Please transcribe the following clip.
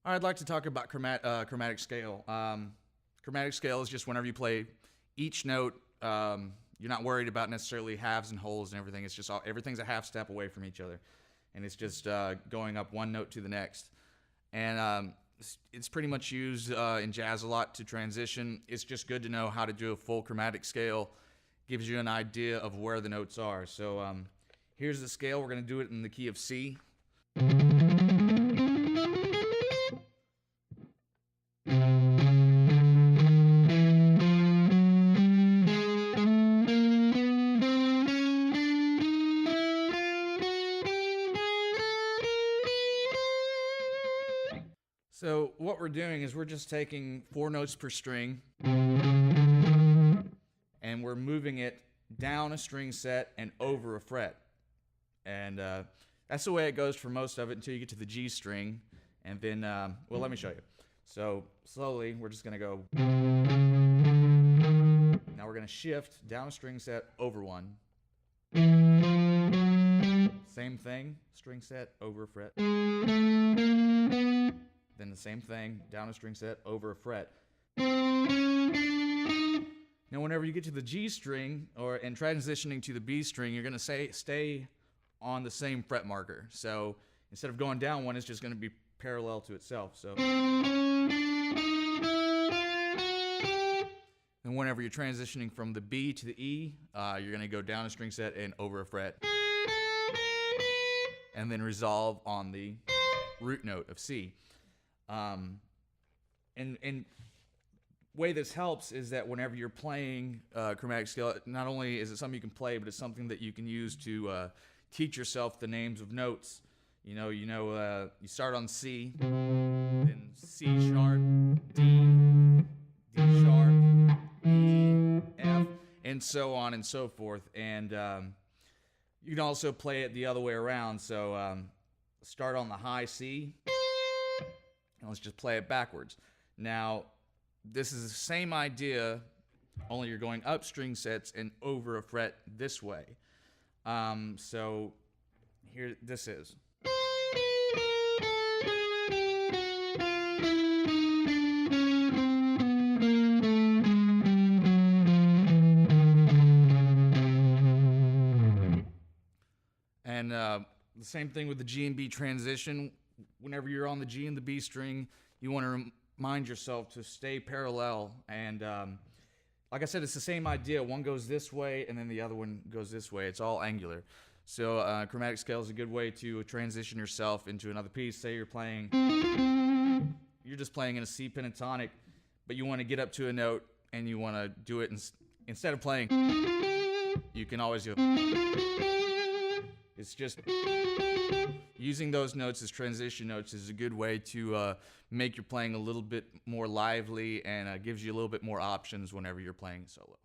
I'd like to talk about chromatic scale. Chromatic scale is just whenever you play each note, you're not worried about necessarily halves and wholes and everything. It's just everything's a half step away from each other, and it's just going up one note to the next. And it's pretty much used in jazz a lot to transition. It's just good to know how to do a full chromatic scale. Gives you an idea of where the notes are. So here's the scale. We're going to do it in the key of C. So what we're doing is we're just taking 4 notes per string and we're moving it down a string set and over a fret. And that's the way it goes for most of it until you get to the G string. And then, well, let me show you. So slowly, we're just going to go. Now we're going to shift down a string set over one. Same thing, string set over a fret. Then the same thing, down a string set, over a fret. Now whenever you get to the G string, and transitioning to the B string, you're going to stay on the same fret marker. So instead of going down one, it's just going to be parallel to itself. So, and whenever you're transitioning from the B to the E, you're going to go down a string set and over a fret. And then resolve on the root note of C. And way this helps is that whenever you're playing chromatic scale, not only is it something you can play, but it's something that you can use to teach yourself the names of notes. You start on C, then C sharp, D, D sharp, E, F, and so on and so forth. And you can also play it the other way around. So start on the high C. And let's just play it backwards. Now, this is the same idea, only you're going up string sets and over a fret this way. So here, this is. And the same thing with the G and B transition. Whenever you're on the G and the B string, you want to remind yourself to stay parallel. And like I said, it's the same idea. One goes this way, and then the other one goes this way. It's all angular. So chromatic scale is a good way to transition yourself into another piece. Say you're just playing in a C pentatonic, but you want to get up to a note, and you want to do it instead of playing. You can always go. It's just using those notes as transition notes is a good way to make your playing a little bit more lively, and gives you a little bit more options whenever you're playing solo.